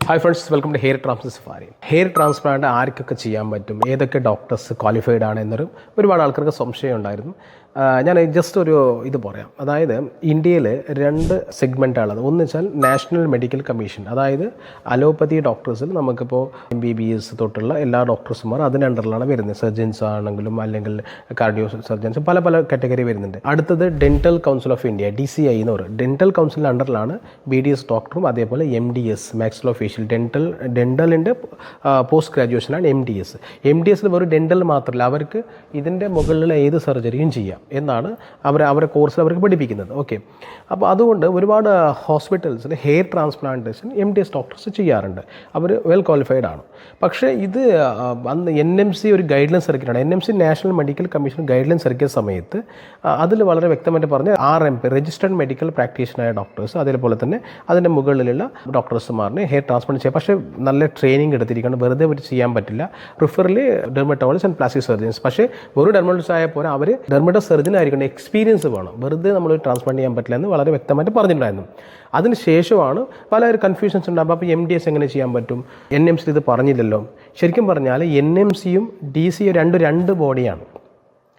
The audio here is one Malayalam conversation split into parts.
Hi friends, welcome to hair transplant safari. Hair transplant ആർക്കൊക്കെ ചെയ്യാൻ പറ്റും, ഏതൊക്കെ ഡോക്ടേഴ്സ് ക്വാളിഫൈഡ് ആണ് എന്നൊരു ഒരുപാട് ആൾക്കാർക്ക് സംശയം ഉണ്ടായിരുന്നു. ഞാൻ ജസ്റ്റ് ഒരു ഇത് പറയാം. അതായത് ഇന്ത്യയിൽ രണ്ട് സെഗ്മെൻറ്റാണുള്ളത്. ഒന്ന് വെച്ചാൽ നാഷണൽ മെഡിക്കൽ കമ്മീഷൻ, അതായത് അലോപ്പതി ഡോക്ടേഴ്സിൽ നമുക്കിപ്പോൾ MBBS തൊട്ടുള്ള എല്ലാ ഡോക്ടേഴ്സുമാർ അതിൻ്റെ അണ്ടറിലാണ് വരുന്നത്. സർജൻസ് ആണെങ്കിലും അല്ലെങ്കിൽ കാർഡിയോ സർജൻസ് പല പല കാറ്റഗറി വരുന്നുണ്ട്. അടുത്തത് dental council of India, DCI എന്ന് പറയും. ഡെൻറ്റൽ കൗൺസിലിൻ്റെ അണ്ടറിലാണ് BDS ഡോക്ടറും അതേപോലെ MDS മാക്സിലോഫേഷ്യൽ ഡെൻറ്റലിൻ്റെ പോസ്റ്റ് ഗ്രാജുവേഷനാണ് MDS വെറും ഡെൻറ്റൽ മാത്രമല്ല, അവർക്ക് ഇതിൻ്റെ മുകളിലുള്ള ഏത് സർജറിയും ചെയ്യാം എന്നാണ് അവരുടെ കോഴ്സിൽ അവർക്ക് പഠിപ്പിക്കുന്നത്. ഓക്കെ, അപ്പോൾ അതുകൊണ്ട് ഒരുപാട് ഹോസ്പിറ്റൽസിൽ ഹെയർ ട്രാൻസ്പ്ലാന്റേഷൻ MDS ഡോക്ടേഴ്സ് ചെയ്യാറുണ്ട്. അവർ വെൽ ക്വാളിഫൈഡ് ആണ്. പക്ഷേ ഇത് അന്ന് NMC ഒരു ഗൈഡ് ലൈൻസ് ഇറക്കിയിട്ടാണ്. NMC national medical commission guidelines ഇറക്കിയ സമയത്ത് അതിൽ വളരെ വ്യക്തമായിട്ട് പറഞ്ഞ് RMP രജിസ്റ്റേർഡ് മെഡിക്കൽ പ്രാക്ടീഷണറായ ഡോക്ടേഴ്സ്, അതേപോലെ തന്നെ അതിൻ്റെ മുകളിലുള്ള ഡോക്ടേഴ്സുമാറിനെ ഹെയർ ട്രാൻസ്പ്ലാന്റ് ചെയ്യാം. പക്ഷേ നല്ല ട്രെയിനിങ് എടുത്തിരിക്കണം, വെറുതെ അവർ ചെയ്യാൻ പറ്റില്ല. പ്രിഫറലി ഡെർമറ്റോളജിസ്റ്റ് ആൻഡ് പ്ലാസ്റ്റിക് സർജൻസ്. പക്ഷേ വെറും ഡെർമറ്റോളജിസ്റ്റ് ആയ പോലെ അവർ ഡെർമറ്റോ സർജൻ ആയിരിക്കണം, എക്സ്പീരിയൻസ് വേണം. വെറുതെ നമ്മൾ ട്രാൻസ്പ്ലാന്റ് ചെയ്യാൻ പറ്റില്ല എന്ന് വളരെ വ്യക്തമായിട്ട് പറഞ്ഞിട്ടുണ്ടായിരുന്നു. അതിന് ശേഷമാണ് പല കൺഫ്യൂഷൻസ് ഉണ്ടാകുമ്പോൾ. അപ്പോൾ MDS എങ്ങനെ ചെയ്യാൻ പറ്റും, NMC ഇത് പറഞ്ഞില്ലല്ലോ. ശരിക്കും പറഞ്ഞാൽ NMCയും DCയും രണ്ട് ബോഡിയാണ്.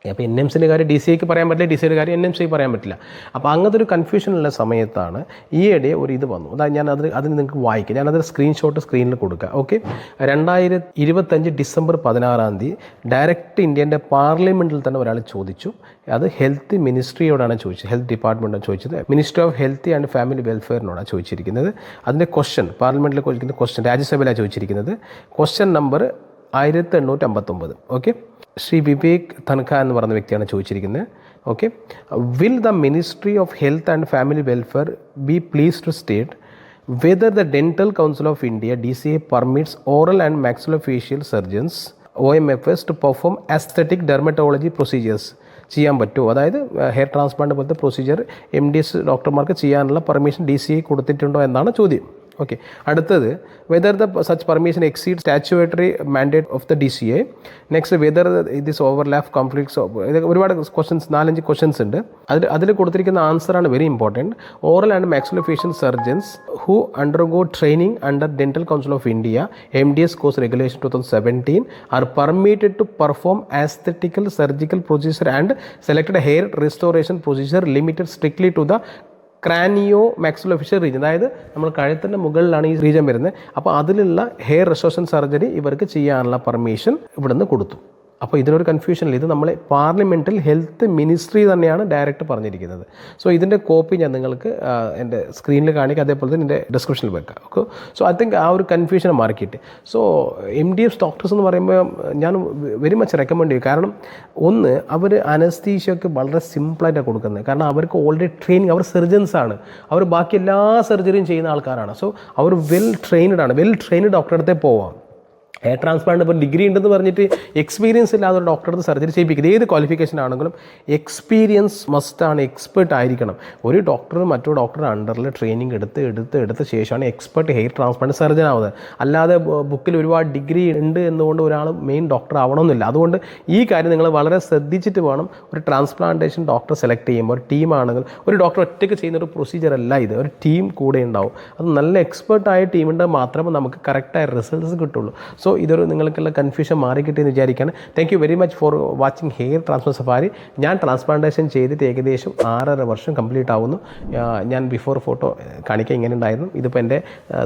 അപ്പോൾ NMCയുടെ കാര്യം DCAക്ക് പറയാൻ പറ്റില്ല, DCയുടെ കാര്യം NMCക്ക് പറയാൻ പറ്റില്ല. അപ്പോൾ അങ്ങനത്തെ ഒരു കൺഫ്യൂഷനുള്ള സമയത്താണ് ഈയിടെ ഒരു ഇത് വന്നു. അതായത് അതിന് നിങ്ങൾക്ക് വായിക്കാം. ഞാനത് സ്ക്രീൻഷോട്ട് സ്ക്രീനിൽ കൊടുക്കാം. ഓക്കെ, 2025 ഡിസംബർ 16 ഡയറക്റ്റ് ഇന്ത്യൻ്റെ പാർലമെൻറ്റിൽ തന്നെ ഒരാൾ ചോദിച്ചു. അത് ഹെൽത്ത് മിനിസ്ട്രിയോടാണ് ചോദിച്ചത്, ഹെൽത്ത് ഡിപ്പാർട്ട്മെൻറ്റാണ് ചോദിച്ചത്. Ministry of health and family വെൽഫെയറിനോടാണ് ചോദിച്ചിരിക്കുന്നത്. അതിൻ്റെ ക്വസ്റ്റ്യൻ പാർലമെൻറ്റിൽ ചോദിക്കുന്ന ക്വസ്റ്റ്യൻ രാജ്യസഭയിലാണ് ചോദിച്ചിരിക്കുന്നത്. Question number 1859. Okay, Shri Vivek Tankha എന്ന് പറയുന്ന വ്യക്തിയാണ് ചോദിച്ചിരിക്കുന്നത്. Okay, will the ministry of health and family welfare be please to state whether the dental council of India DCA permits oral and maxillofacial surgeons OMFs to perform aesthetic dermatology procedures? ചെയ്യാൻ പറ്റുമോ? അതായത് ഹെയർ ട്രാൻസ്പ്ലാന്റ് പോലത്തെ പ്രൊസീജിയർ MDS ഡോക്ടർമാർക്ക് ചെയ്യാനുള്ള പെർമിഷൻ DCA കൊടുത്തിട്ടുണ്ടോ എന്നാണ് ചോദ്യം. ഓക്കെ, അടുത്തത് whether the such permission exceed statutory mandate of the DCA. Next whether this overlap conflicts. ഇതൊക്കെ ഒരുപാട് ക്വസ്റ്റ്യൻസ്, 4-5 ക്വസ്റ്റ്യൻസ് ഉണ്ട്. അതിൽ കൊടുത്തിരിക്കുന്ന ആൻസറാണ് very important. Oral and maxillofacial surgeons who undergo training under dental council of India MDS course regulation 2017 are permitted to perform aesthetical surgical procedure and selected hair restoration procedure limited strictly to the cranio maxillofacial region. അതായത് നമ്മൾ കഴുത്തിൻ്റെ മുകളിലാണ് ഈ റീജൻ വരുന്നത്. അപ്പോൾ അതിലുള്ള ഹെയർ റിസ്റ്റോറേഷൻ സർജറി ഇവർക്ക് ചെയ്യാനുള്ള പെർമിഷൻ ഇവിടുന്ന് കൊടുത്തു. അപ്പോൾ ഇതിനൊരു കൺഫ്യൂഷനില്ല. ഇത് നമ്മളെ പാർലമെൻറ്റിൽ ഹെൽത്ത് മിനിസ്ട്രി തന്നെയാണ് ഡയറക്റ്റ് പറഞ്ഞിരിക്കുന്നത്. സോ ഇതിൻ്റെ കോപ്പി ഞാൻ നിങ്ങൾക്ക് എൻ്റെ സ്ക്രീനിൽ കാണിക്കാം, അതേപോലെ തന്നെ എൻ്റെ ഡിസ്ക്രിപ്ഷനിൽ വെക്കാം. ഓക്കെ, സോ ഐ തിങ്ക് ആ ഒരു കൺഫ്യൂഷൻ മാറിക്കിട്ട്. സോ MDS ഡോക്ടേഴ്സ് എന്ന് പറയുമ്പോൾ ഞാൻ വെരി മച്ച് റെക്കമെൻഡ് ചെയ്യും. കാരണം ഒന്ന്, അവർ അനസ്തീഷ്യക്ക് വളരെ സിമ്പിളായിട്ടാണ് കൊടുക്കുന്നത്. കാരണം അവർക്ക് ഓൾറെഡി ട്രെയിനിങ്, അവർ സർജൻസാണ്, അവർ ബാക്കി എല്ലാ സർജറിയും ചെയ്യുന്ന ആൾക്കാരാണ്. സോ അവർ വെൽ ട്രെയിൻഡ് ആണ്. വെൽ ട്രെയിൻഡ് ഡോക്ടറെ അടുത്തേ പോവാം. ഹെയർ ട്രാൻസ്പ്ലാന്റ് ഇപ്പോൾ ഡിഗ്രി ഉണ്ടെന്ന് പറഞ്ഞിട്ട് എക്സ്പീരിയൻസ് ഇല്ലാതെ ഒരു ഡോക്ടറെ സർജറി ചെയ്യിപ്പിക്കുന്നത്. ഏത് ക്വാളിഫിക്കേഷൻ ആണെങ്കിലും എക്സ്പീരിയൻസ് മസ്റ്റാണ്, എക്സ്പേർട്ട് ആയിരിക്കണം. ഒരു ഡോക്ടർ മറ്റൊരു ഡോക്ടറുടെ അണ്ടറിൽ ട്രെയിനിങ് എടുത്ത ശേഷമാണ് എക്സ്പേർട്ട് ഹെയർ ട്രാൻസ്പ്ലാന്റ് സർജൻ ആവുന്നത്. അല്ലാതെ ബുക്കിൽ ഒരുപാട് ഡിഗ്രി ഉണ്ട് എന്നുകൊണ്ട് ഒരാൾ മെയിൻ ഡോക്ടർ ആവണമെന്നില്ല. അതുകൊണ്ട് ഈ കാര്യം നിങ്ങൾ വളരെ ശ്രദ്ധിച്ചിട്ട് വേണം ഒരു ട്രാൻസ്പ്ലാന്റേഷൻ ഡോക്ടർ സെലക്ട് ചെയ്യുമ്പോൾ. ഒരു ടീമാണെങ്കിൽ ഒരു ഡോക്ടർ ഒറ്റയ്ക്ക് ചെയ്യുന്ന ഒരു പ്രൊസീജിയർ അല്ല ഇത്, ഒരു ടീം കൂടെ ഉണ്ടാവും. അത് നല്ല എക്സ്പേർട്ടായ ടീമുണ്ടെങ്കിൽ മാത്രമേ നമുക്ക് കറക്റ്റായ റിസൾട്ട്സ് കിട്ടുള്ളൂ. സോ ഇതൊരു നിങ്ങൾക്കുള്ള കൺഫ്യൂഷൻ മാറിക്കിട്ടെന്ന് വിചാരിക്കുകയാണ്. Thank you very much for watching hair transplant safari. ഞാൻ ട്രാൻസ്പ്ലാന്റേഷൻ ചെയ്തിട്ട് ഏകദേശം 6.5 വർഷം കംപ്ലീറ്റ് ആവുന്നു. ഞാൻ ബിഫോർ ഫോട്ടോ കാണിക്കാൻ ഇങ്ങനെ ഉണ്ടായിരുന്നു. ഇതിപ്പോൾ എൻ്റെ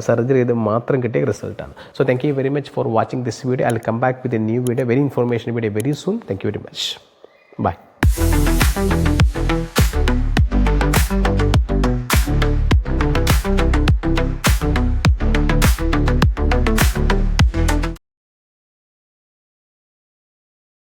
സർജറി ചെയ്ത് മാത്രം കിട്ടിയ റിസൾട്ടാണ്. So thank you very much for watching this video. I will come back with a new video, very information video very soon. Thank you very much. By.